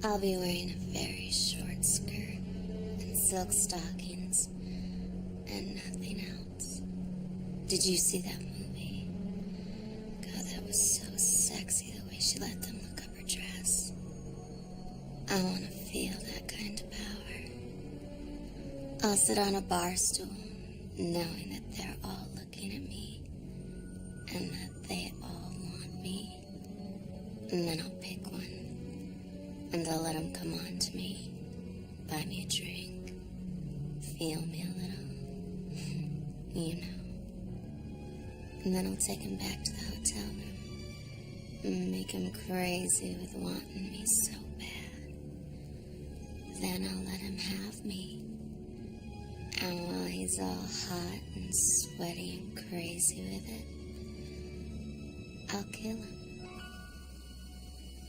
I'll be wearing a very short skirt and silk stockings and nothing else. Did you see that movie? God, that was so sexy, the way she let them look up her dress. I want to feel that kind of power. I'll sit on a bar stool, knowing that they're all looking at me, and that they all want me. And then I'll pick one, and I'll let them come on to me, buy me a drink, feel me a little, you know. And then I'll take him back to the hotel room, and make him crazy with wanting me so bad. Then I'll let him have me. And while he's all hot and sweaty and crazy with it, I'll kill him.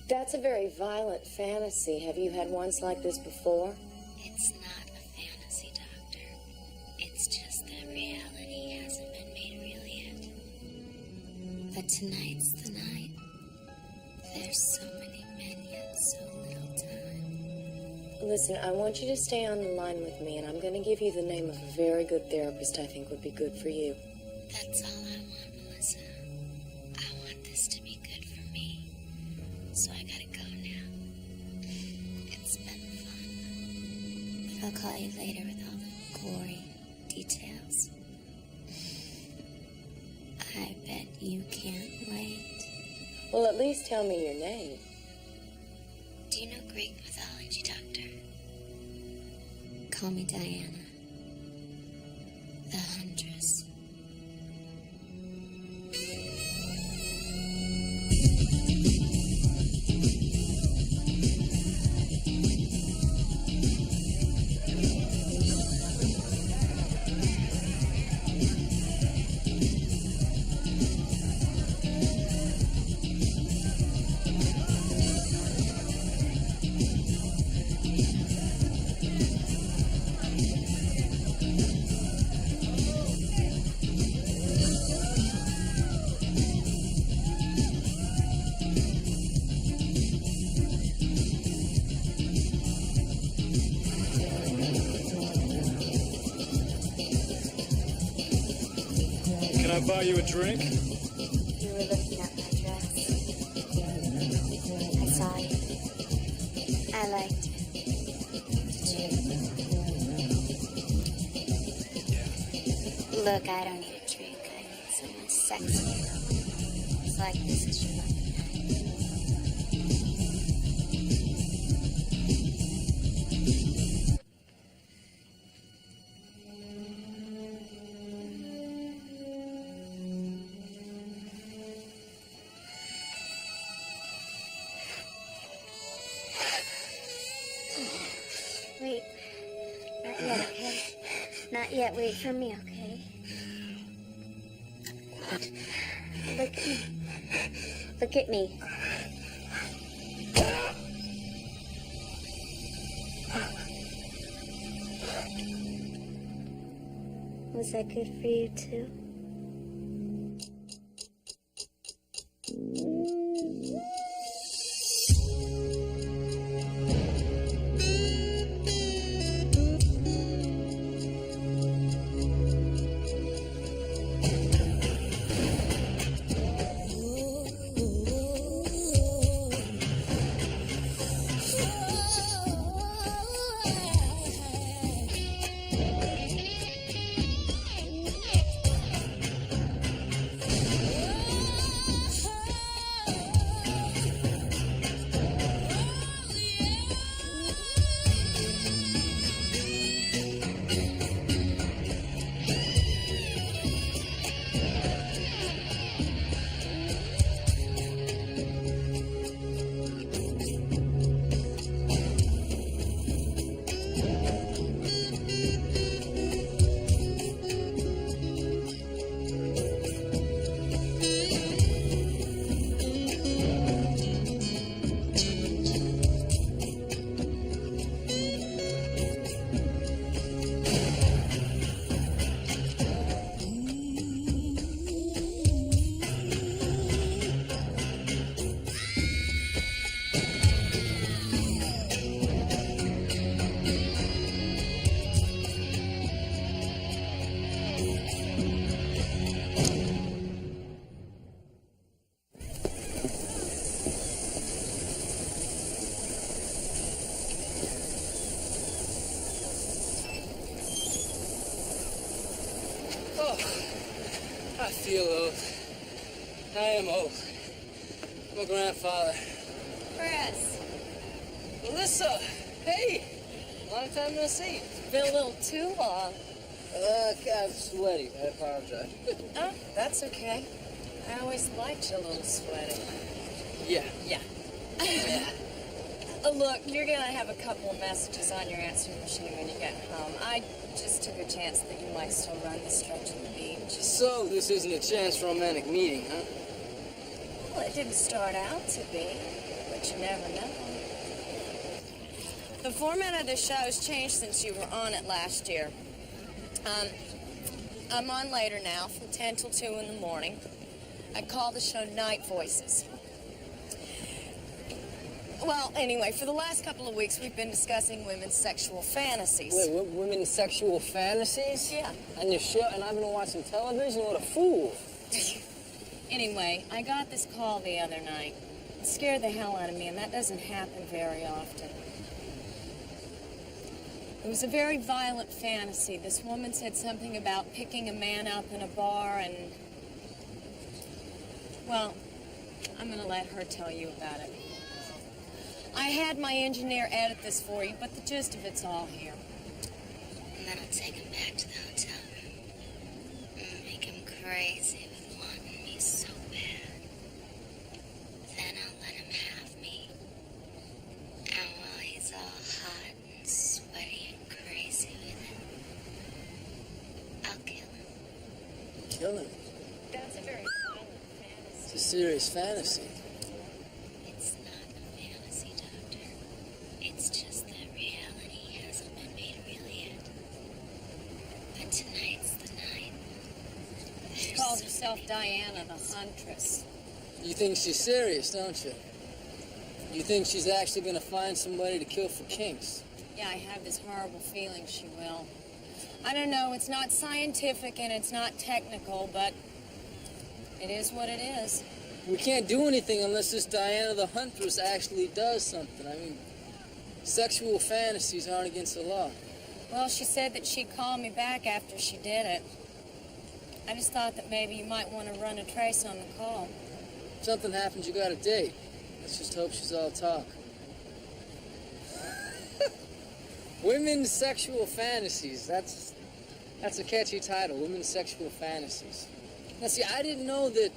That's a very violent fantasy. Have you had ones like this before? It's not a fantasy, Doctor. It's just that reality hasn't been made real yet. But tonight's the night. There's so many men yet so little time. Listen, I want you to stay on the line with me, and I'm going to give you the name of a very good therapist I think would be good for you. That's all I want, Melissa. I want this to be good for me. So I gotta go now. It's been fun. But I'll call you later with all the gory details. I bet you can't wait. Well, at least tell me your name. Do you know Greek mythology, Doctor? Call me Diana. The Huntress. Can I buy you a drink? You were looking at my dress. I saw you. I liked it. Did you? Look, I don't need a drink. I need someone sexy. It's like this is your lucky night. Wait. Not yet, okay? Not yet. Wait for me, okay? Look at me. Look at me. Was that good for you, too? feel old. I am old. My grandfather. Chris. Melissa! Hey! Long time no see. It's been a little too long. I'm sweaty. I apologize. Oh, that's okay. I always liked you a little sweaty. Yeah. Yeah. Look, you're gonna have a couple of messages on your answering machine when you get home. I just took a chance that you might still run the stretch of the beach. So, this isn't a chance romantic meeting, huh? Well, it didn't start out to be, but you never know. The format of the show has changed since you were on it last year. I'm on later now, from 10 till 2 in the morning. I call the show Night Voices. Well, anyway, for the last couple of weeks, we've been discussing women's sexual fantasies. Wait, women's sexual fantasies? Yeah. On your show, and I've been watching television? What a fool. Anyway, I got this call the other night. It scared the hell out of me, and that doesn't happen very often. It was a very violent fantasy. This woman said something about picking a man up in a bar and... Well, I'm gonna let her tell you about it. I had my engineer edit this for you, but the gist of it's all here. And then I'll take him back to the hotel room. And make him crazy with wanting me so bad. Then I'll let him have me. And while he's all hot and sweaty and crazy with it, I'll kill him. Kill him? That's a very violent fantasy. It's a serious fantasy. It's not a fantasy, Doctor. It's just that reality hasn't been made real yet. But tonight's the night. She calls herself Diana the Huntress. You think she's serious, don't you? You think she's actually gonna find somebody to kill for kinks? Yeah, I have this horrible feeling she will. I don't know, it's not scientific and it's not technical, but it is what it is. We can't do anything unless this Diana the Huntress actually does something. I mean, sexual fantasies aren't against the law. Well, she said that she'd call me back after she did it. I just thought that maybe you might want to run a trace on the call. If something happens, you got a date. Let's just hope she's all talk. Women's sexual fantasies. That's a catchy title. Women's sexual fantasies. Now, see, I didn't know that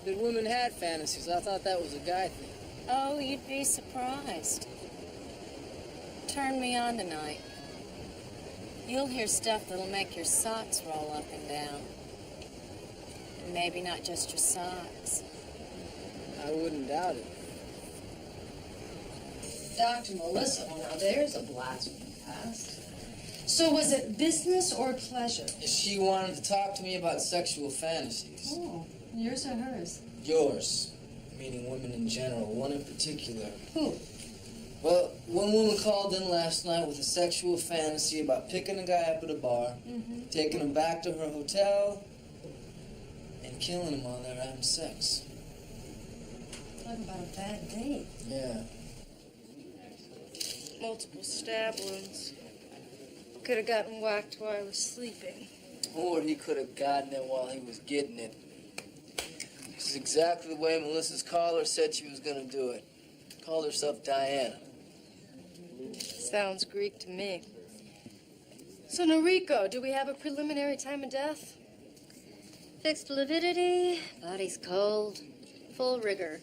women had fantasies. I thought that was a guy thing. Oh, you'd be surprised. Turn me on tonight. You'll hear stuff that'll make your socks roll up and down. And maybe not just your socks. I wouldn't doubt it. Dr. Melissa, well, now there's a blast from the past. So was it business or pleasure? She wanted to talk to me about sexual fantasies. Oh, yours or hers? Yours, meaning women in general, one in particular. Who? Well, one woman called in last night with a sexual fantasy about picking a guy up at a bar, taking him back to her hotel, and killing him while they're having sex. Talk about a bad date. Yeah. Multiple stab wounds. Could have gotten whacked while I was sleeping. Or he could have gotten it while he was getting it. This is exactly the way Melissa's caller said she was going to do it. Called herself Diana. Sounds Greek to me. So, Noriko, do we have a preliminary time of death? Fixed lividity, body's cold, full rigor.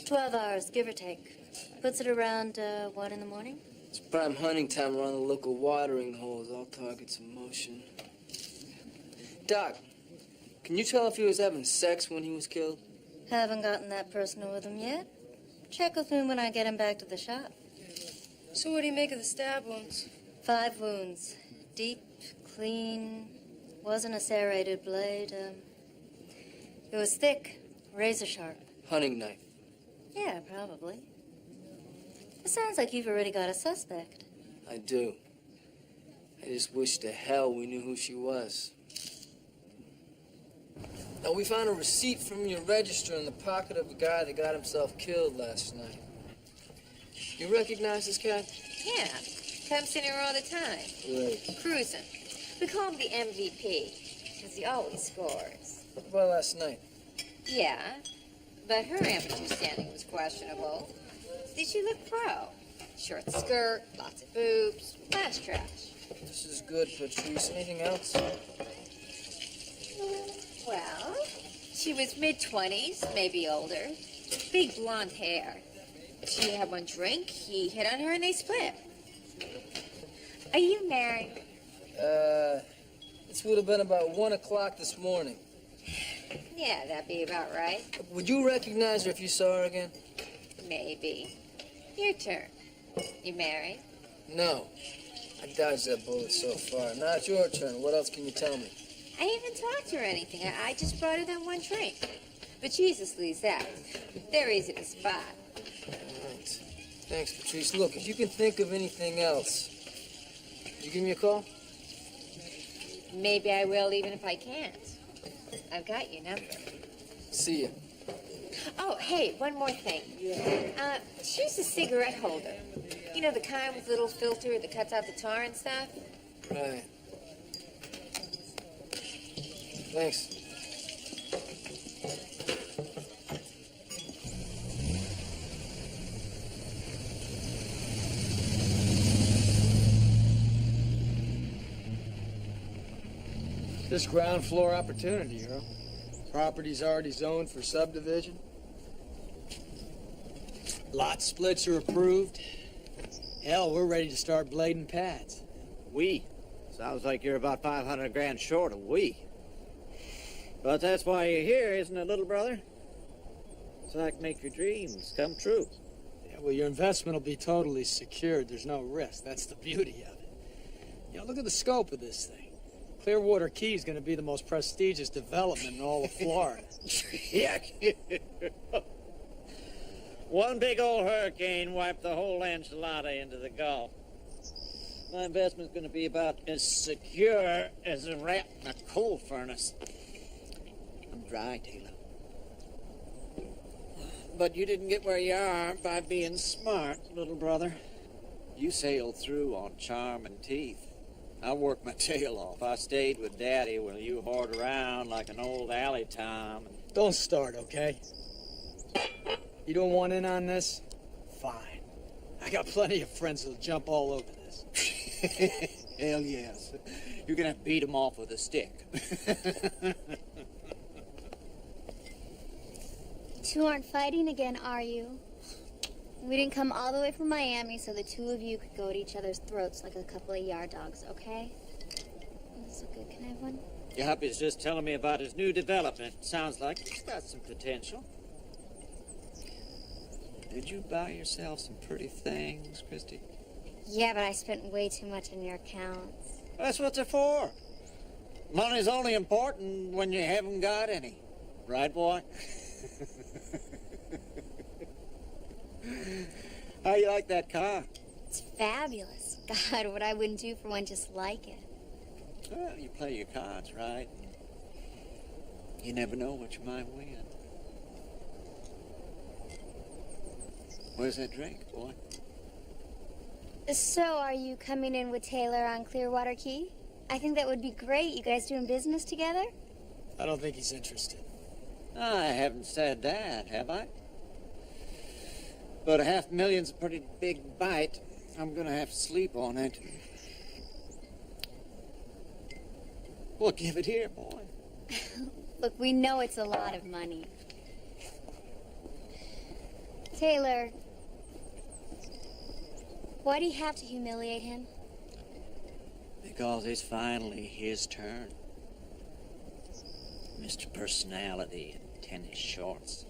12 hours, give or take. Puts it around 1 in the morning. It's prime hunting time around the local watering holes. All targets in motion. Doc, can you tell if he was having sex when he was killed? Haven't gotten that personal with him yet. Check with me when I get him back to the shop. So what do you make of the stab wounds? 5 wounds. Deep, clean, wasn't a serrated blade. It was thick, razor sharp. Hunting knife. Yeah, probably. It sounds like you've already got a suspect. I do. I just wish to hell we knew who she was. Now, we found a receipt from your register in the pocket of a guy that got himself killed last night. You recognize this guy? Yeah, comes in here all the time. Great. Cruising. We call him the MVP. 'cause he always scores. What about last night? Yeah, but her amateur standing was questionable. Did she look pro? Short skirt, lots of boobs, less trash. This is good, Patrice. Anything else? Well, she was mid-20s, maybe older. Big blonde hair. She had one drink, he hit on her, and they split. Are you married? This would have been about 1 o'clock this morning. Yeah, that'd be about right. Would you recognize her if you saw her again? Maybe. Your turn. You married? No. I dodged that bullet so far. Now it's your turn. What else can you tell me? I haven't talked to her or anything. I just brought her that one drink. But Jesus leaves that. They're easy to spot. All right. Thanks, Patrice. Look, if you can think of anything else, you give me a call? Maybe I will even if I can't. I've got your number. See ya. Oh, hey, one more thing. Choose a cigarette holder. You know, the kind with little filter that cuts out the tar and stuff? Right. Thanks. This ground floor opportunity, Earl. Property's already zoned for subdivision. Lot splits are approved. Hell, we're ready to start blading pads. We? Sounds like you're about 500 grand short of we. But that's why you're here, isn't it, little brother? So I can make your dreams come true. Yeah, well, your investment will be totally secured. There's no risk. That's the beauty of it. You know, look at the scope of this thing. Clearwater Key is going to be the most prestigious development in all of Florida. Yeah. One big old hurricane wiped the whole enchilada into the Gulf. My investment's going to be about as secure as a rat in a coal furnace. I'm dry, Taylor. But you didn't get where you are by being smart, little brother. You sailed through on charm and teeth. I worked my tail off. I stayed with Daddy while you whored around like an old alley tom. Don't start, okay? You don't want in on this? Fine. I got plenty of friends who'll jump all over this. Hell yes. You're gonna have to beat them off with a stick. Two aren't fighting again, are you? We didn't come all the way from Miami so the two of you could go at each other's throats like a couple of yard dogs, okay? So good. Can I have one? Your hubby's just telling me about his new development. Sounds like it's got some potential. Did you buy yourself some pretty things, Christy? Yeah, but I spent way too much on your accounts. That's what they're for. Money's only important when you haven't got any. Right, boy? How you like that car? It's fabulous. God, what I wouldn't do for one just like it. Well, you play your cards right. You never know what you might win. Where's that drink, boy? So, are you coming in with Taylor on Clearwater Key? I think that would be great. You guys doing business together? I don't think he's interested. I haven't said that, have I? But $500,000's a pretty big bite. I'm gonna have to sleep on it. Well, give it here, boy. Look, we know it's a lot of money. Taylor, why do you have to humiliate him? Because it's finally his turn. Mr. Personality in tennis shorts.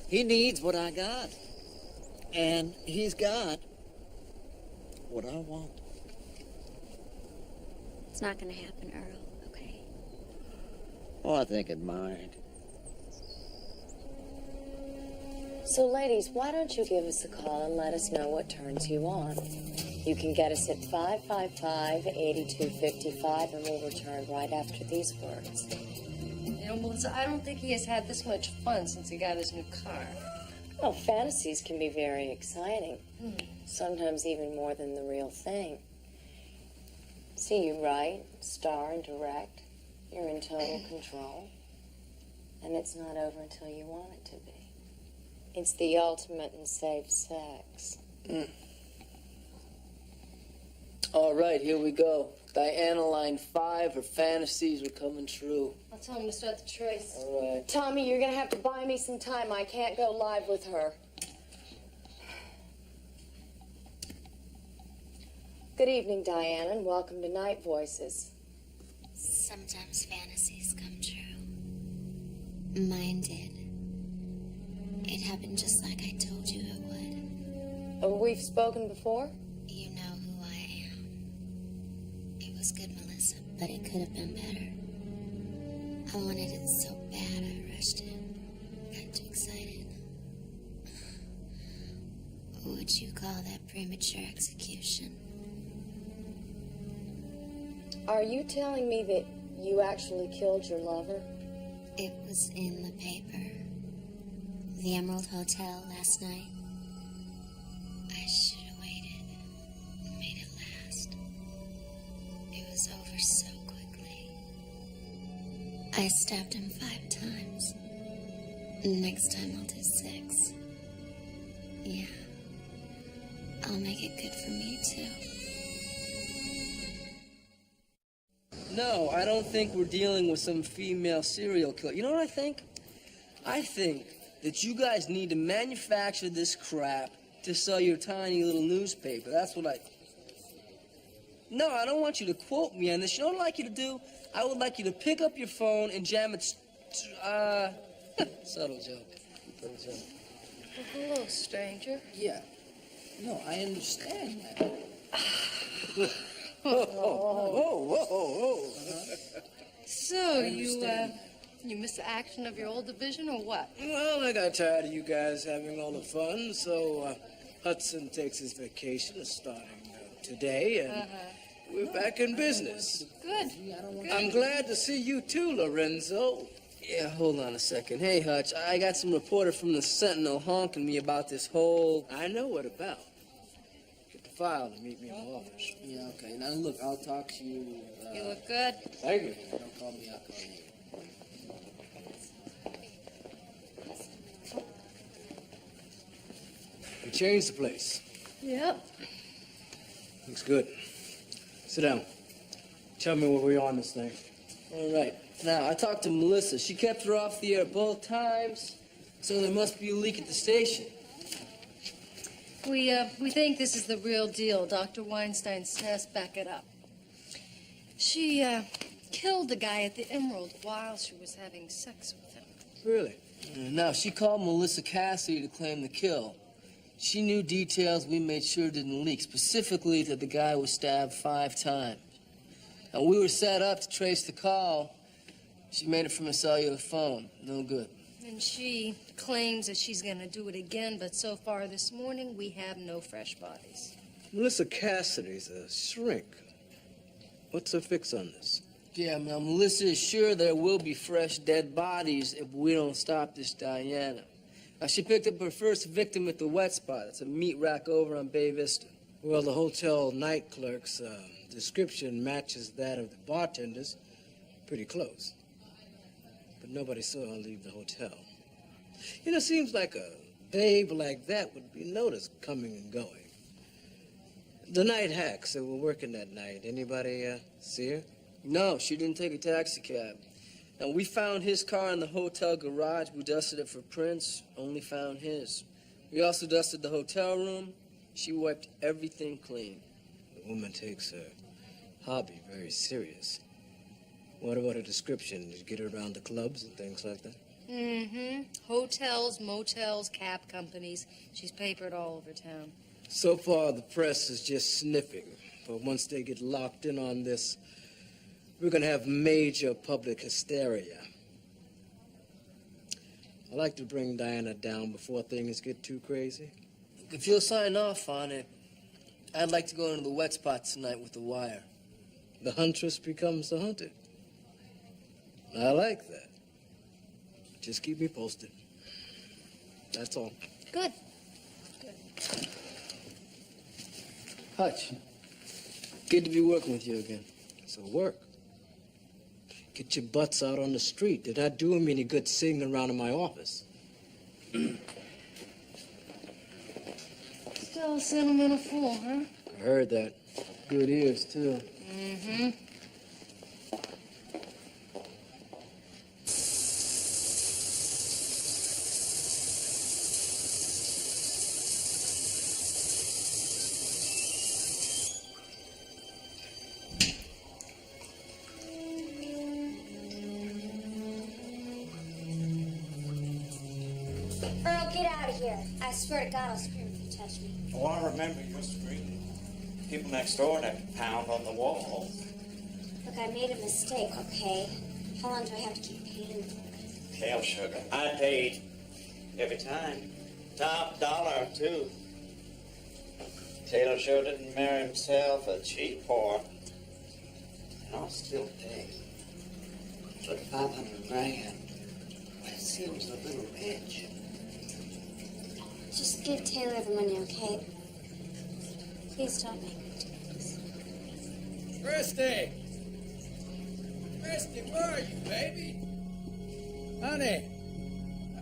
He needs what I got. And he's got what I want. It's not gonna happen, Earl, okay? Oh, I think it might. So, ladies, why don't you give us a call and let us know what turns you on? You can get us at 555-8255, and we'll return right after these words. You know, Melissa, I don't think he has had this much fun since he got his new car. Well, fantasies can be very exciting. Sometimes even more than the real thing. See, you write, star, and direct. You're in total control. And it's not over until you want it to be. It's the ultimate in safe sex. All right, here we go. Diana, line 5, her fantasies are coming true. I'll tell him to start the trace. All right. Tommy, you're gonna have to buy me some time. I can't go live with her. Good evening, Diane, and welcome to Night Voices. Sometimes fantasies come true. Mine did. It happened just like I told you it would. Oh, we've spoken before? You know who I am. It was good, Melissa, but it could have been better. I wanted it so bad I rushed it. Got too excited. What would you call that premature execution? Are you telling me that you actually killed your lover? It was in the paper. The Emerald Hotel last night. I should have waited and made it last. It was over so quickly. I stabbed him 5 times. Next time I'll do 6. Yeah. I'll make it good for me, too. No, I don't think we're dealing with some female serial killer. You know what I think? I think that you guys need to manufacture this crap to sell your tiny little newspaper. That's what I... No, I don't want you to quote me on this. You know what I'd like you to do? I would like you to pick up your phone and jam it... Subtle joke. Subtle joke. Well, hello, stranger. Yeah. No, I understand that. Whoa. So, you missed the action of your old division, or what? Well, I got tired of you guys having all the fun, so Hudson takes his vacation starting today, and we're back in business. Good. I'm glad to see you too, Lorenzo. Yeah, hold on a second. Hey, Hutch, I got some reporter from the Sentinel honking me about this whole... I know what about. Get the file and meet me in the office. Yeah, okay. Now, look, I'll talk to you... You look good. Thank you. Don't call me, I'll call you. We changed the place. Yep. Looks good. Sit down. Tell me where we are on this thing. All right. Now, I talked to Melissa. She kept her off the air both times, so there must be a leak at the station. We think this is the real deal. Dr. Weinstein's tests back it up. She, killed the guy at the Emerald while she was having sex with him. Really? Now, she called Melissa Cassidy to claim the kill. She knew details we made sure didn't leak, specifically that the guy was stabbed 5 times. And we were set up to trace the call. She made it from a cellular phone. No good. And she claims that she's going to do it again, but so far this morning, we have no fresh bodies. Melissa Cassidy's a shrink. What's her fix on this? Yeah, now, Melissa is sure there will be fresh dead bodies if we don't stop this Diana. Now, she picked up her first victim at the wet spot. It's a meat rack over on Bay Vista. Well, the hotel night clerk's description matches that of the bartenders pretty close. But nobody saw her leave the hotel. You know, it seems like a babe like that would be noticed coming and going. The night hacks that were working that night, anybody see her? No, she didn't take a taxi cab. Now, we found his car in the hotel garage. We dusted it for prints, only found his. We also dusted the hotel room. She wiped everything clean. The woman takes her hobby very serious. What about her description? Did you get her around the clubs and things like that? Mm-hmm. Hotels, motels, cab companies. She's papered all over town. So far, the press is just sniffing. But once they get locked in on this, we're going to have major public hysteria. I like to bring Diana down before things get too crazy. If you'll sign off on it, I'd like to go into the wet spot tonight with the wire. The huntress becomes the hunted. I like that. Just keep me posted. That's all. Good. Hutch, good to be working with you again. So work. Get your butts out on the street. They're not doing me any good sitting around in my office. Still a sentimental fool, huh? I heard that. Good ears, too. Mm-hmm. Earl, get out of here. I swear to God I'll scream if you touch me. Oh, I remember your screaming. People next door had to pound on the wall. Look, I made a mistake, okay? How long do I have to keep paying? Hell, sugar. I paid every time. Top dollar, too. Taylor sure didn't marry himself a cheap whore. And I'll still pay. For 500 grand. Well, it seems a little rich. Just give Taylor the money, okay? Please don't make me do this. Christy! Christy, where are you, baby? Honey,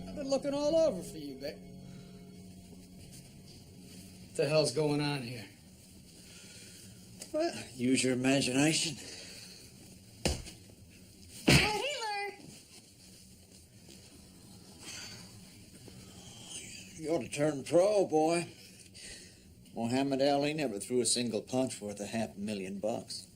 I've been looking all over for you, babe. What the hell's going on here? Well, use your imagination. Taylor! You ought to turn pro, boy. Muhammad Ali never threw a single punch worth $500,000.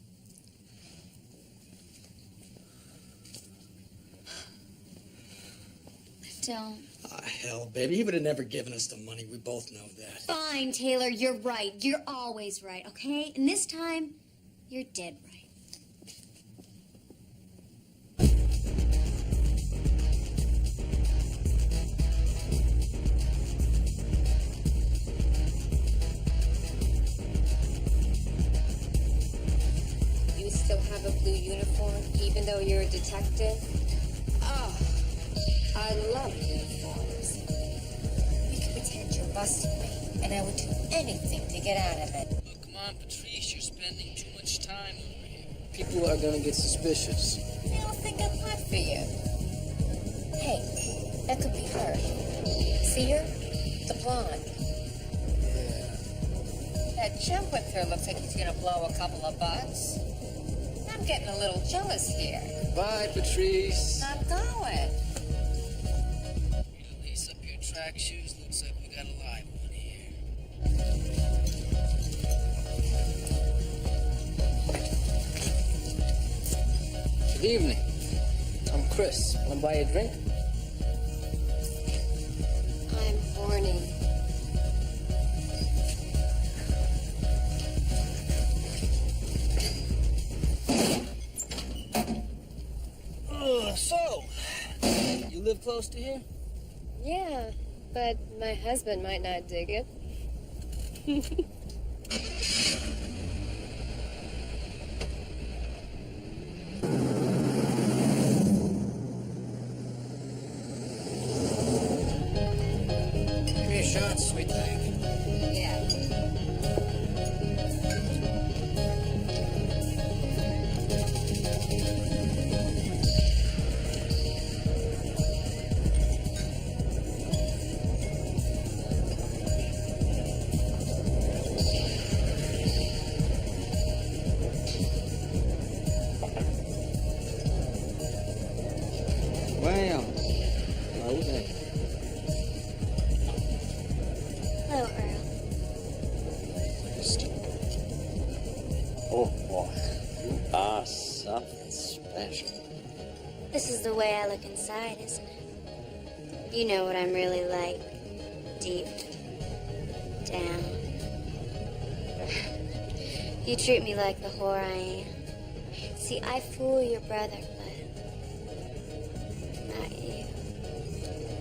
Don't. Ah, hell, baby, he would have never given us the money. We both know that. Fine, Taylor, you're right. You're always right, okay? And this time, you're dead right. You still have a blue uniform, even though you're a detective? Oh, I love uniforms. You can pretend you're busting me, and I would do anything to get out of it. Oh, come on, Patrice, you're spending too much time over here. People are gonna get suspicious. They'll think I'm hot for you. Hey, that could be her. See her? The blonde. Yeah. That chump with her looks like he's gonna blow a couple of bucks. I'm getting a little jealous here. Bye, Patrice. I'm going. You lace up your track shoes. Looks like we got a live one here. Good evening. I'm Chris. Wanna buy you a drink? I'm horny. So, you live close to here? Yeah, but my husband might not dig it. Give me a shot, sweet thing. Yeah. Well, okay. Hello, Earl. Oh, boy. You are something special. This is the way I look inside, isn't it? You know what I'm really like. Deep down. You treat me like the whore I am. See, I fool your brother, but not you.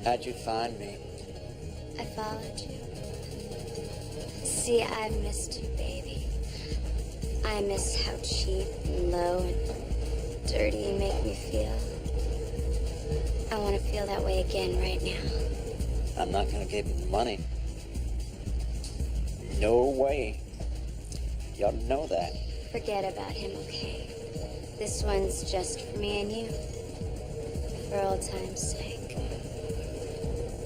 How'd you find me? I followed you. See, I missed you, baby. I miss how cheap and low and dirty you make me feel. I want to feel that way again right now. I'm not gonna give him the money. No way. You ought to know that. Forget about him, okay? This one's just for me and you. For old time's sake.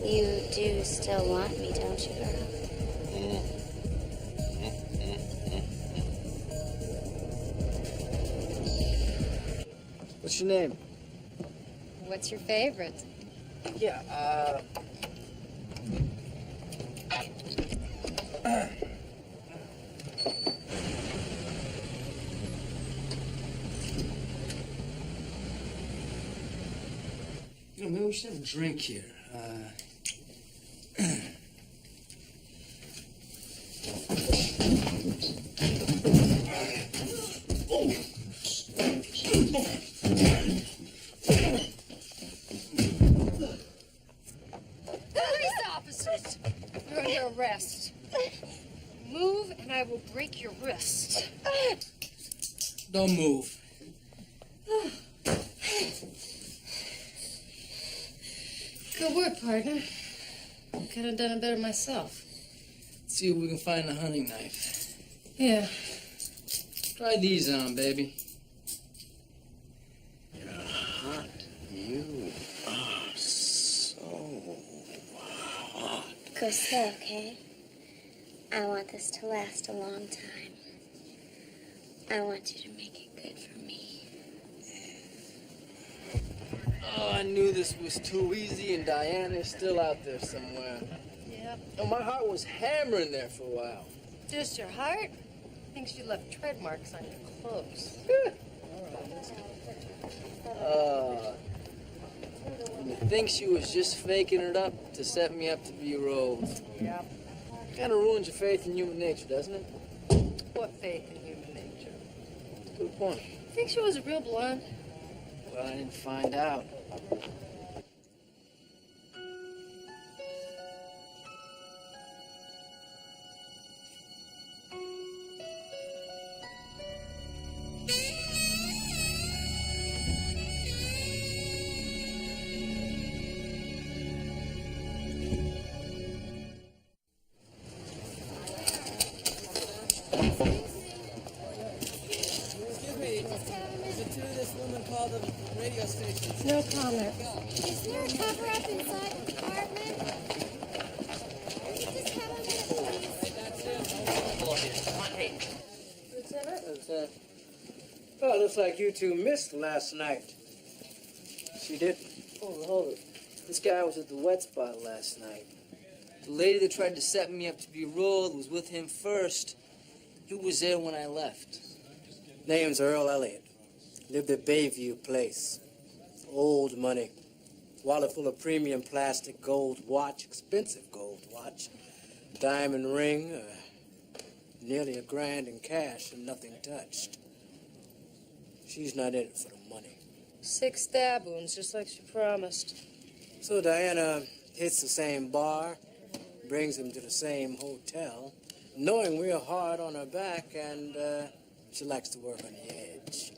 You do still want me, don't you, girl? What's your name? What's your favorite? Yeah, You know, maybe we should have a drink here. Police officers, you're under arrest. Move and I will break your wrist. Don't move. Good work, partner. I could have done it better myself. Let's see if we can find a hunting knife. Yeah. Try these on, baby. You're hot. You are so hot. Go slow, okay? I want this to last a long time. I want you to make it good for me. Oh, I knew this was too easy, and Diana's still out there somewhere. Yep. Oh, my heart was hammering there for a while. Just your heart? Thinks you left tread marks on your clothes. You think she was just faking it up to set me up to be rolled? Yep. Kind of ruins your faith in human nature, doesn't it? What faith in human nature? Good point. Think she was a real blonde? Well, I didn't find out. No comment. Is there a cover-up inside the apartment? Just have a minute, please. Well, looks like you two missed last night. She didn't. Hold it. This guy was at the wet spot last night. The lady that tried to set me up to be rolled was with him first. He was there when I left. Name's Earl Elliott. Lived at Bayview Place. Old money. Wallet full of premium plastic gold watch, expensive gold watch. Diamond ring, nearly $1,000 in cash and nothing touched. She's not in it for the money. 6 stab wounds, just like she promised. So Diana hits the same bar, brings him to the same hotel, knowing we're hard on her back, and she likes to work on the edge.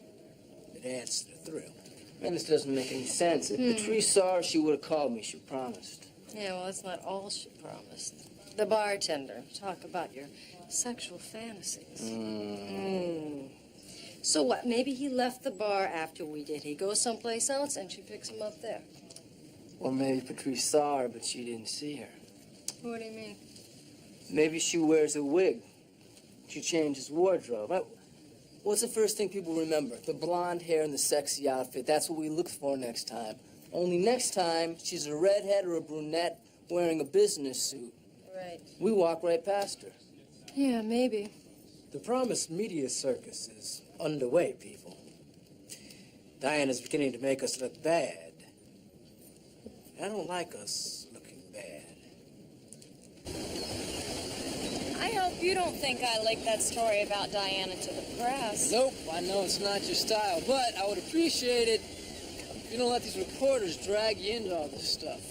It adds to the thrill. Man, this doesn't make any sense. If Patrice saw her, she would have called me. She promised. Yeah, well, that's not all she promised. The bartender. Talk about your sexual fantasies. So what? Maybe he left the bar after we did. He goes someplace else and she picks him up there. Or maybe Patrice saw her, but she didn't see her. What do you mean? Maybe she wears a wig. She changes wardrobe. What's the first thing people remember? The blonde hair and the sexy outfit. That's what we look for next time. Only next time, she's a redhead or a brunette wearing a business suit. Right. We walk right past her. Yeah, maybe. The promised media circus is underway, people. Diana's beginning to make us look bad. I don't like us looking bad. I hope you don't think I leaked that story about Diana to the press. Nope, I know it's not your style, but I would appreciate it if you don't let these reporters drag you into all this stuff.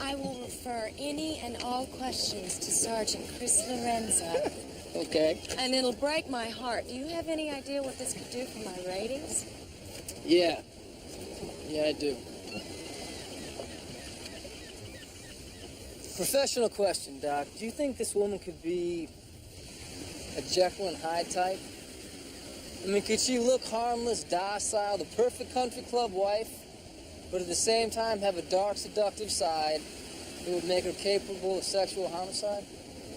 I will refer any and all questions to Sergeant Chris Lorenzo. Okay. And it'll break my heart. Do you have any idea what this could do for my ratings? Yeah. Yeah, I do. Professional question, Doc. Do you think this woman could be A Jekyll and Hyde type? I mean, could she look harmless, docile, the perfect country club wife, but at the same time have a dark, seductive side that would make her capable of sexual homicide?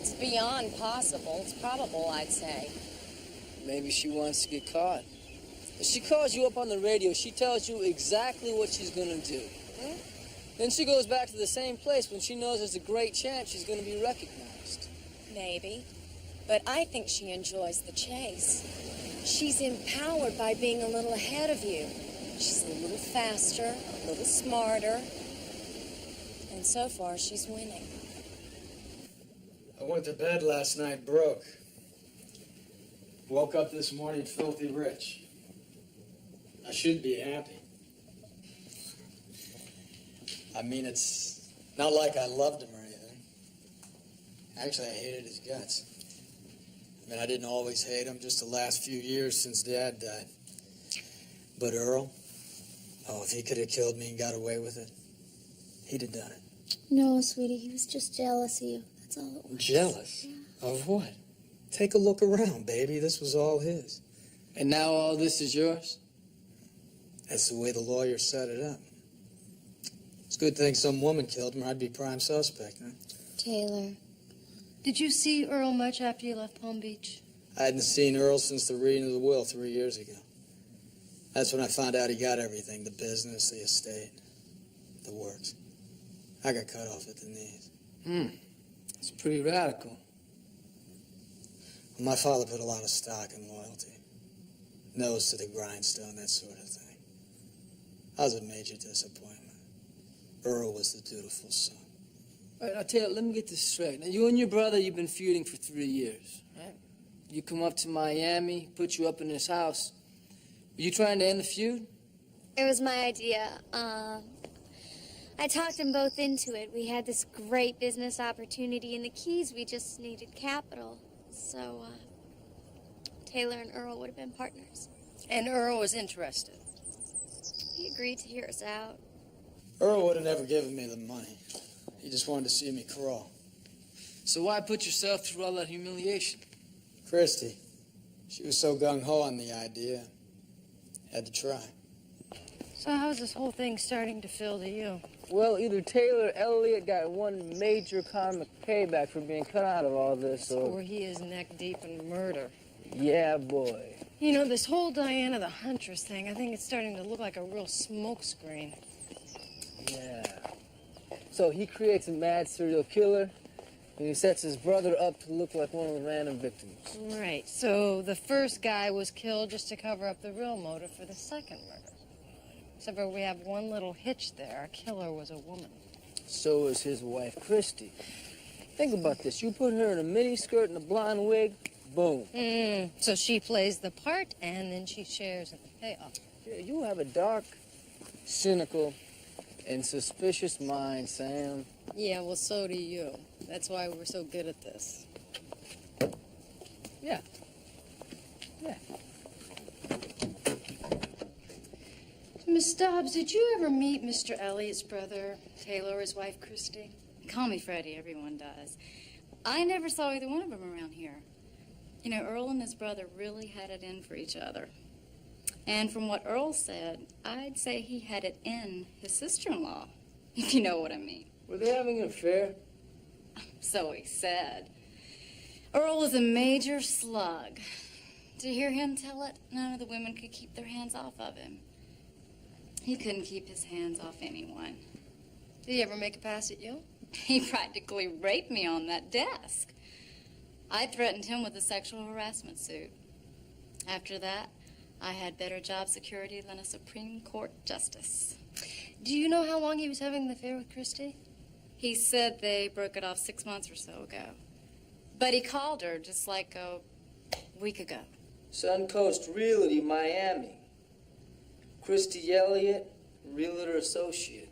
It's beyond possible. It's probable, I'd say. Maybe she wants to get caught. If she calls you up on the radio, she tells you exactly what she's gonna do. Then she goes back to the same place when she knows there's a great chance she's gonna be recognized. Maybe. But I think she enjoys the chase. She's empowered by being a little ahead of you. She's a little faster, a little smarter. And so far, she's winning. I went to bed last night broke. Woke up this morning filthy rich. I should be happy. I mean, it's not like I loved him or anything. Actually, I hated his guts. I mean, I didn't always hate him, just the last few years since Dad died. But Earl, oh, if he could have killed me and got away with it, he'd have done it. No, sweetie, he was just jealous of you. That's all it was. Jealous? Yeah. Of what? Take a look around, baby. This was all his. And now all this is yours? That's the way the lawyer set it up. It's a good thing some woman killed him, or I'd be prime suspect, huh? Taylor. Did you see Earl much after you left Palm Beach? I hadn't seen Earl since the reading of the will 3 years ago. That's when I found out he got everything, the business, the estate, the works. I got cut off at the knees. It's pretty radical. Well, my father put a lot of stock in loyalty. Nose to the grindstone, that sort of thing. I was a major disappointment. Earl was the dutiful son. All right, I'll tell you, let me get this straight. Now, you and your brother, you've been feuding for 3 years, right? You come up to Miami, put you up in his house. Were you trying to end the feud? It was my idea. I talked them both into it. We had this great business opportunity in the Keys. We just needed capital. So, Taylor and Earl would have been partners. And Earl was interested. He agreed to hear us out. Earl would have never given me the money. He just wanted to see me crawl. So why put yourself through all that humiliation? Christy, she was so gung-ho on the idea. Had to try. So how's this whole thing starting to feel to you? Well, either Taylor or Elliot got one major karmic payback for being cut out of all this, Or he is neck deep in murder. Yeah, boy. You know, this whole Diana the Huntress thing, I think it's starting to look like a real smokescreen. Yeah. So he creates a mad serial killer, and he sets his brother up to look like one of the random victims. Right, so the first guy was killed just to cover up the real motive for the second murder. Except for we have one little hitch there. Our killer was a woman. So is his wife, Christy. Think about this. You put her in a miniskirt and a blonde wig, boom. So she plays the part, and then she shares in the payoff. Yeah, you have a dark, cynical, and suspicious mind, Sam. Yeah, well, so do you. That's why we're so good at this. Yeah. Yeah. Miss Dobbs, did you ever meet Mr. Elliott's brother, Taylor, or his wife, Christy? Call me Freddie, everyone does. I never saw either one of them around here. You know, Earl and his brother really had it in for each other. And from what Earl said, I'd say he had it in his sister-in-law, if you know what I mean. Were they having an affair? So he said. Earl was a major slug. To hear him tell it, none of the women could keep their hands off of him. He couldn't keep his hands off anyone. Did he ever make a pass at you? He practically raped me on that desk. I threatened him with a sexual harassment suit. After that, I had better job security than a Supreme Court justice. Do you know how long he was having the affair with Christy? He said they broke it off 6 months or so ago. But he called her just like a week ago. Suncoast Realty, Miami. Christy Elliott, realtor associate.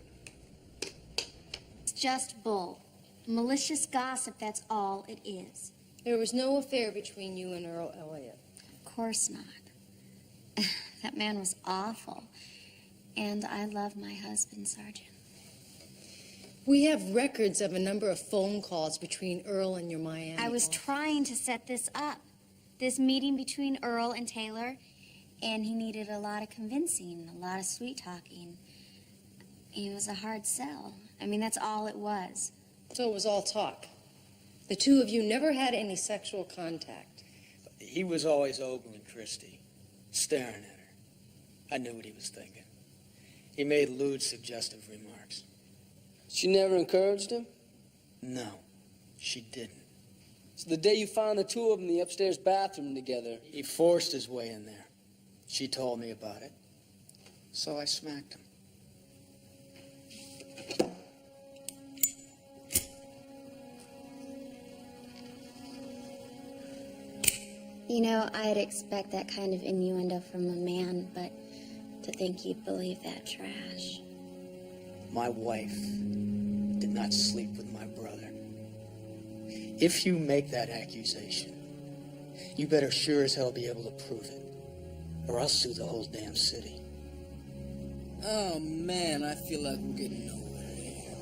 It's just bull. Malicious gossip, that's all it is. There was no affair between you and Earl Elliott. Of course not. That man was awful. And I love my husband, Sergeant. We have records of a number of phone calls between Earl and your Miami. I was trying to set this up. this meeting between Earl and Taylor, and he needed a lot of convincing, a lot of sweet talking. It was a hard sell. I mean, that's all it was. So it was all talk. The two of you never had any sexual contact. He was always ogling Christy, staring at her. I knew what he was thinking. He made lewd, suggestive remarks. She never encouraged him? No, she didn't. So the day you found the two of them in the upstairs bathroom together... He forced his way in there. She told me about it. So I smacked him. You know, I'd expect that kind of innuendo from a man, but to think he'd believe that trash. My wife did not sleep with my brother. If you make that accusation, you better sure as hell be able to prove it, or I'll sue the whole damn city. Oh, man, I feel like we're getting nowhere here.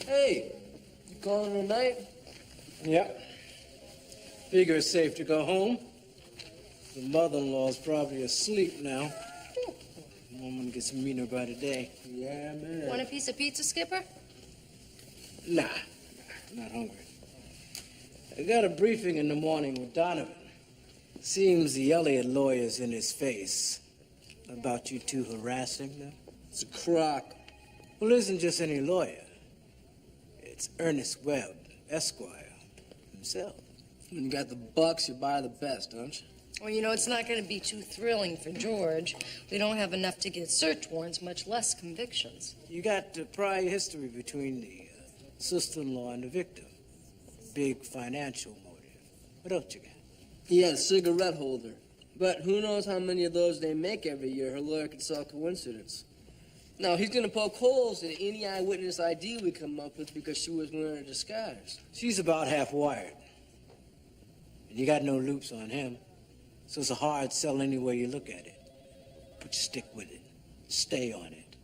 Hey, you calling it a night? Yeah. Figure it's safe to go home. The mother-in-law's probably asleep now. Woman gets meaner by the day. Yeah, man. Want a piece of pizza, Skipper? Nah, not hungry. I got a briefing in the morning with Donovan. Seems the Elliott lawyer's in his face about you two harassing them. It's a crock. Well, it isn't just any lawyer. It's Ernest Webb, Esquire, himself. When you got the bucks, you buy the best, don't you? Well, you know, it's not going to be too thrilling for George. We don't have enough to get search warrants, much less convictions. You got prior history between the sister-in-law and the victim. Big financial motive. What else you got? He had a cigarette holder. But who knows how many of those they make every year. Her lawyer could sell coincidence. Now, he's going to poke holes in any eyewitness ID we come up with because she was wearing a disguise. She's about half wired. And you got no loops on him. So it's a hard sell any way you look at it. But you stick with it. Stay on it.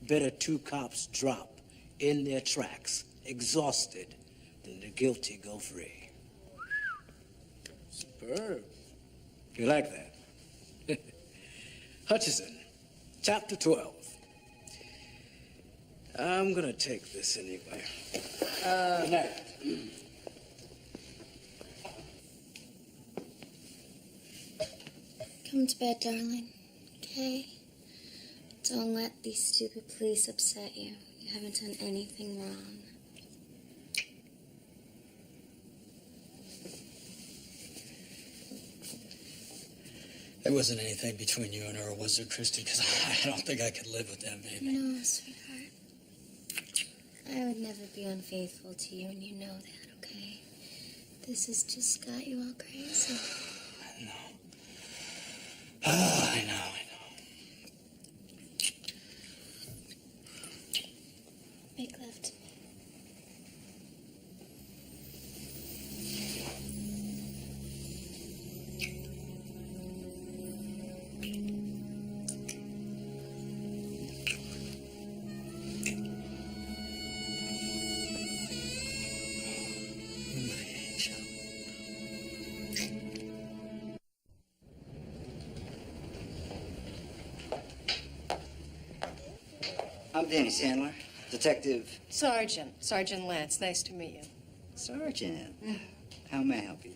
Better two cops drop in their tracks, exhausted, than the guilty go free. Superb. You like that? Hutchison, chapter 12. I'm gonna take this anyway. Night. Come to bed, darling. Okay? Don't let these stupid police upset you. You haven't done anything wrong. There wasn't anything between you and her, was there, Christy? Because I don't think I could live with that, baby. No, sweetheart. I would never be unfaithful to you, and you know that, okay? This has just got you all crazy. I know. Oh, I know. Make love to me. I'm Danny Sandler, detective. Sergeant Lance. Nice to meet you. Sergeant. How may I help you?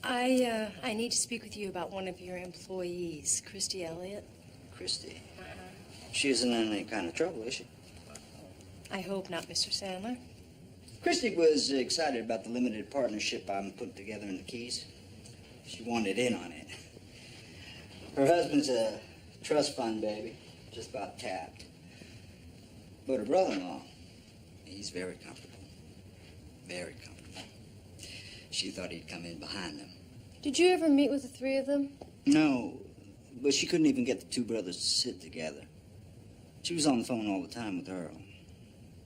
I need to speak with you about one of your employees, Christy Elliott. Christy. She isn't in any kind of trouble, is she? I hope not, Mr. Sandler. Christy was excited about the limited partnership I'm putting together in the Keys. She wanted in on it. Her husband's a trust fund baby, just about tapped. But her brother-in-law, he's very comfortable. Very comfortable. She thought he'd come in behind them. Did you ever meet with the three of them? No, but she couldn't even get the two brothers to sit together. She was on the phone all the time with Earl,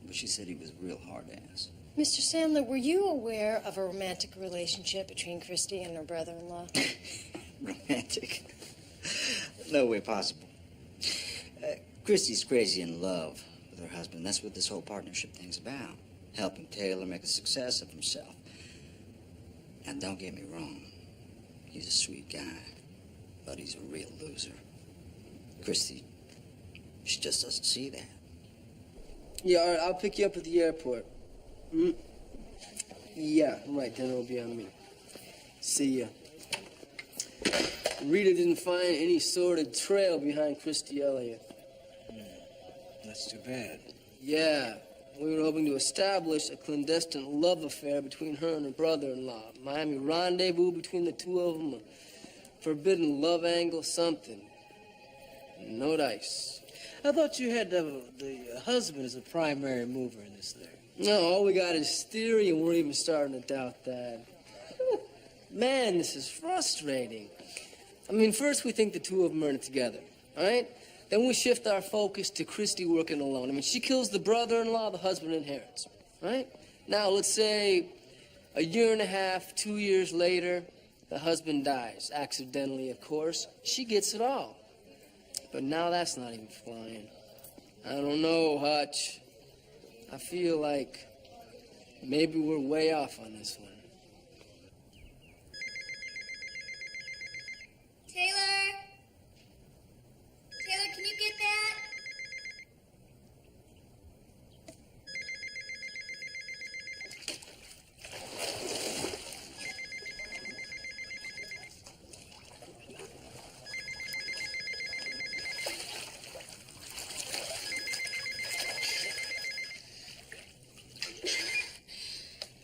but she said he was a real hard-ass. Mr. Sandler, were you aware of a romantic relationship between Christy and her brother-in-law? Romantic? No way possible. Christy's crazy in love with her husband. That's what this whole partnership thing's about. Helping Taylor make a success of himself. Now, don't get me wrong. He's a sweet guy, but he's a real loser. Christy, she just doesn't see that. Yeah, all right, I'll pick you up at the airport. Hmm? Yeah, right, then it'll be on me. See ya. Rita didn't find any sordid trail behind Christy Elliott. That's too bad. Yeah, we were hoping to establish a clandestine love affair between her and her brother-in-law. Miami rendezvous between the two of them, a forbidden love angle, something. No dice. I thought you had the husband as a primary mover in this thing. No, all we got is theory, and we're even starting to doubt that. Man, this is frustrating. I mean, first we think the two of them are in it together, all right? Then we shift our focus to Christy working alone. I mean, she kills the brother-in-law, the husband inherits, right? Now, let's say a year and a half, 2 years later, the husband dies, accidentally, of course. She gets it all. But now that's not even flying. I don't know, Hutch. I feel like maybe we're way off on this one. Taylor? Taylor, can you get that?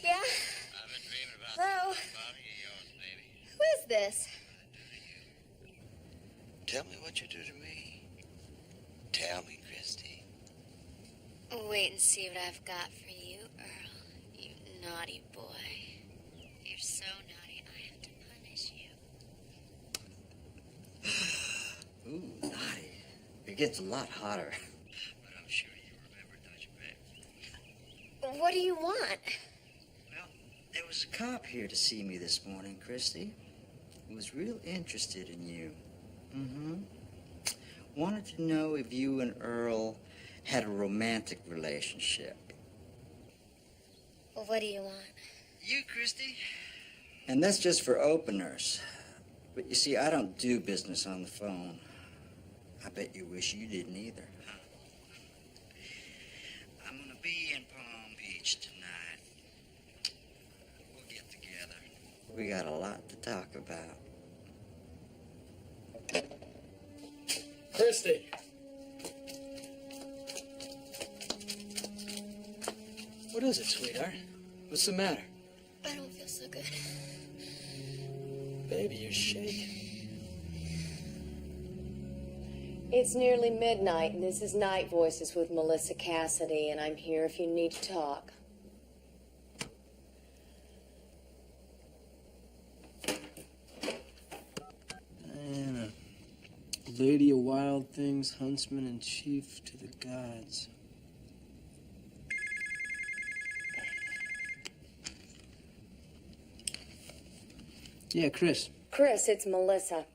Yeah? I've been dreaming about Hello? this body of yours, baby. Who is this? Tell me what you do to me. Tell me, Christy. Wait and see what I've got for you, Earl. You naughty boy. You're so naughty, I have to punish you. Ooh, naughty. It gets a lot hotter. But I'm sure you remember, don't you, babe? What do you want? Well, there was a cop here to see me this morning, Christy. He was real interested in you. Mm-hmm. Wanted to know if you and Earl had a romantic relationship. Well, what do you want? You, Christy? And that's just for openers. But you see, I don't do business on the phone. I bet you wish you didn't either. I'm gonna be in Palm Beach tonight. We'll get together. We got a lot to talk about. Christy. What is it, sweetheart? What's the matter? I don't feel so good. Baby, you're shaking. It's nearly midnight, and this is Night Voices with Melissa Cassidy, and I'm here if you need to talk. Diana, Lady of Wild Things, Huntsman and Chief to the Gods. Yeah, Chris. Chris, it's Melissa.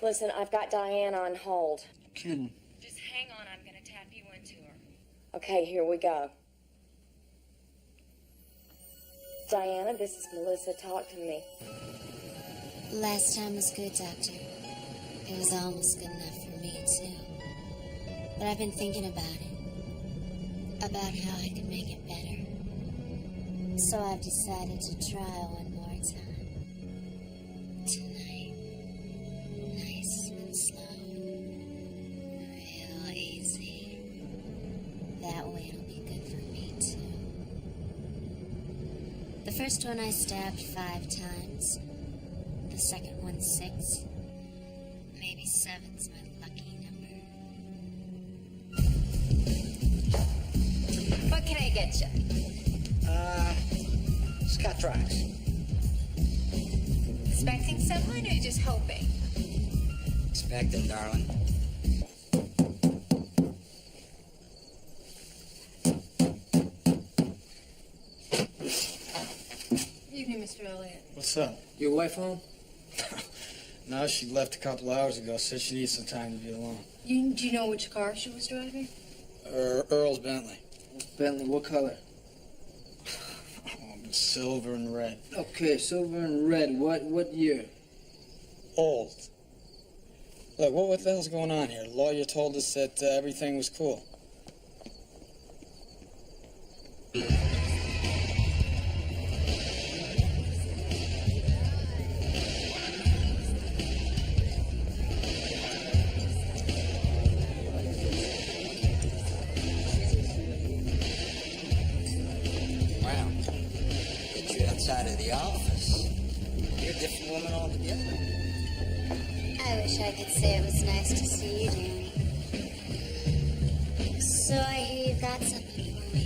Listen, I've got Diana on hold. Kidding. Just hang on, I'm gonna tap you into her. Okay, here we go. Diana, this is Melissa. Talk to me. Last time was good, Doctor. It was almost good enough for me, too. But I've been thinking about it. About how I could make it better. So I've decided to try one more time. Tonight. Nice and slow. Real easy. That way it'll be good for me, too. The first one I stabbed 5 times. The second one 6. Maybe 7's my lucky number. What can I get you? Scotch rocks. Expecting someone or just hoping? Expecting, darling. Evening, Mr. Elliott. What's up? Your wife home? No, she left a couple hours ago. Said she needs some time to be alone. Do you know which car she was driving? Earl's Bentley. Bentley, what color? Oh, Silver and red. Okay, silver and red. What year? Old. Look, what the hell's going on here? The lawyer told us that everything was cool. Wow. Get you outside of the office. You're a different woman altogether. I wish I could say it was nice to see you, Danny. So I hear you've got something for me.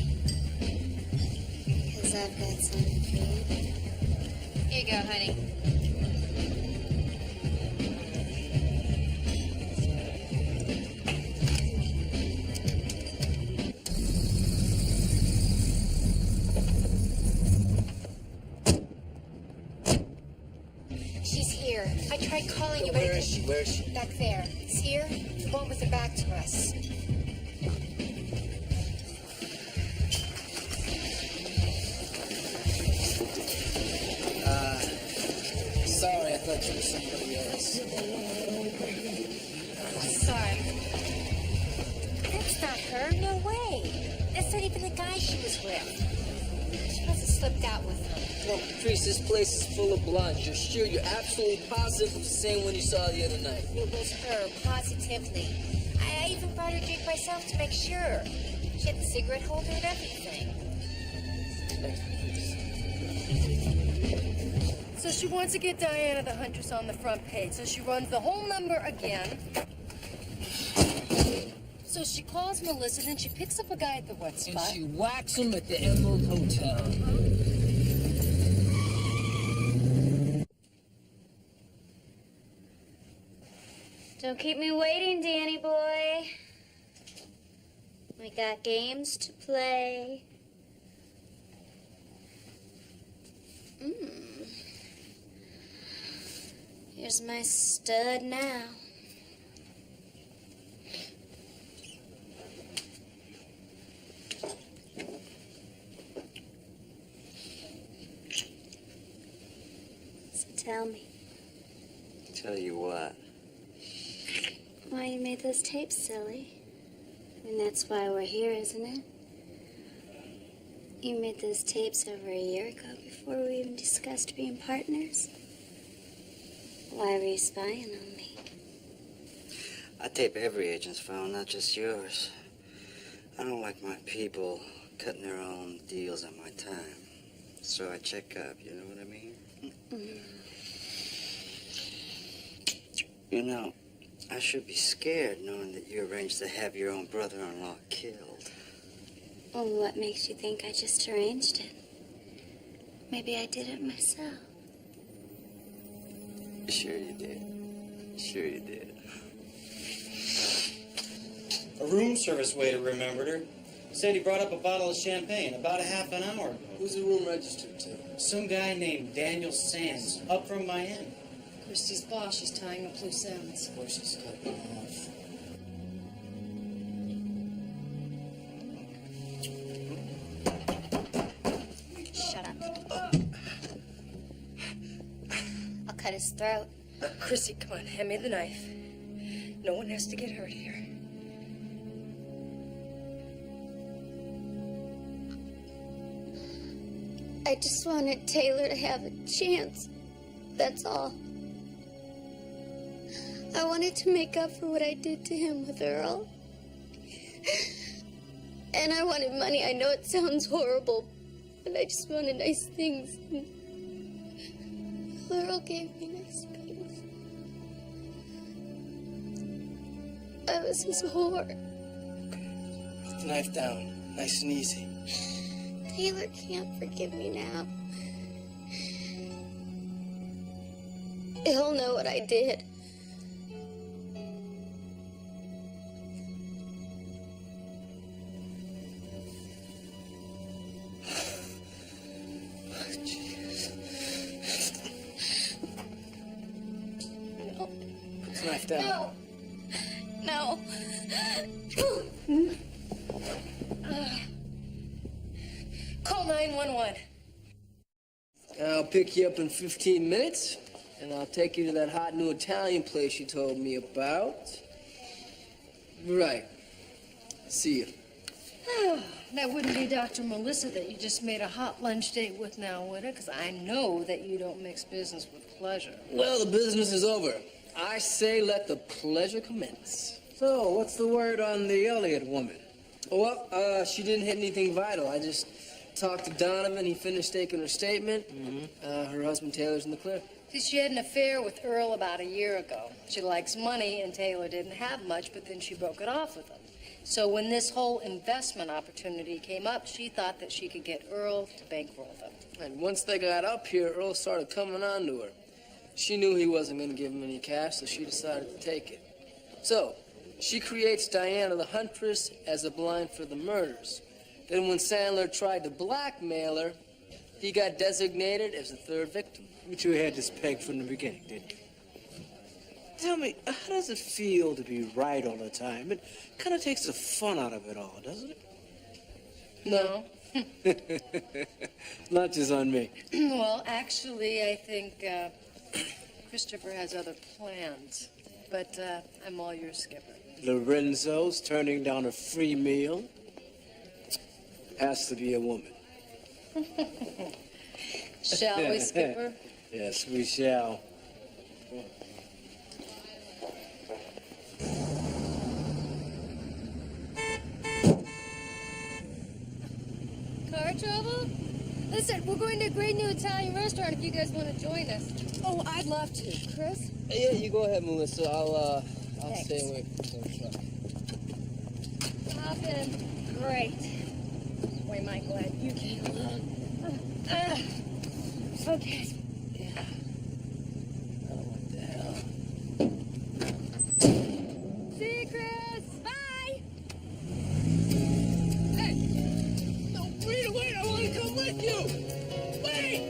Because I've got something for you. Here you go, honey. She's here. I tried calling you, but Where is she? Where is she? back there. It's here. The one with her back to us. Sorry, I thought you were somebody else. Sorry. That's not her. No way. That's not even the guy she was with. She must have slipped out with him. No, Patrice, this place is full of blondes. You're sure, you're absolutely positive it was the same one you saw the other night. It was her, positively. I even brought her a drink myself to make sure. She had the cigarette holder and everything. So she wants to get Diana the Huntress on the front page, so she runs the whole number again. So she calls Melissa, then she picks up a guy at the wet And spot. she whacks him at the Emerald Hotel. Don't keep me waiting, Danny boy. We got games to play. Here's my stud now. So tell me, Tell you what. why you made those tapes, silly? I mean, that's why we're here, isn't it? You made those tapes over a year ago before we even discussed being partners. Why were you spying on me? I tape every agent's phone, not just yours. I don't like my people cutting their own deals on my time. So I check up, you know what I mean? You know, I should be scared knowing that you arranged to have your own brother-in-law killed. Well, what makes you think I just arranged it? Maybe I did it myself. Sure you did. Sure you did. A room service waiter remembered her. Said he brought up a bottle of champagne about a half an hour ago. Who's the room registered to? Some guy named Daniel Sands, up from Miami. Christy's boss, she's tying up loose ends. Boy, she's cutting off. Shut up. I'll cut his throat. Chrissy, come on, hand me the knife. No one has to get hurt here. I just wanted Taylor to have a chance. That's all. I wanted to make up for what I did to him with Earl. And I wanted money. I know it sounds horrible, but I just wanted nice things. Earl gave me nice things. I was his whore. Put the knife down, nice and easy. Taylor can't forgive me now. He'll know what I did. No. Put the knife down. No. Call 911. I'll pick you up in 15 minutes, and I'll take you to that hot new Italian place you told me about. Right. See you. That wouldn't be Dr. Melissa that you just made a hot lunch date with now, would it? Because I know that you don't mix business with pleasure. Well, the business is over. I say let the pleasure commence. So, what's the word on the Elliott woman? Well, she didn't hit anything vital. I just talked to Donovan. He finished taking her statement. Her husband Taylor's in the clear. See, she had an affair with Earl about a year ago. She likes money, and Taylor didn't have much, but then she broke it off with him. So when this whole investment opportunity came up, she thought that she could get Earl to bankroll them. And once they got up here, Earl started coming on to her. She knew he wasn't going to give him any cash, so she decided to take it. So, she creates Diana the Huntress as a blind for the murders. Then when Sandler tried to blackmail her, he got designated as the third victim. You two had this pegged from the beginning, didn't you? Tell me, how does it feel to be right all the time? It kind of takes the fun out of it all, doesn't it? No. Lunch is on me. Well, actually, I think Christopher has other plans. But I'm all yours, Skipper. Lorenzo's turning down a free meal. Has to be a woman. Shall we, Skipper? Yes, we shall. Car trouble? Listen, we're going to a great new Italian restaurant if you guys want to join us. Oh, I'd love to. Chris? Yeah, you go ahead, Melissa. I'll Thanks. stay away from the truck. Hop in. Great. Boy, am I glad you came along. Okay. Yeah. Oh, what the hell? See you, Chris. Bye. Hey! No, wait, I want to come with you! Wait!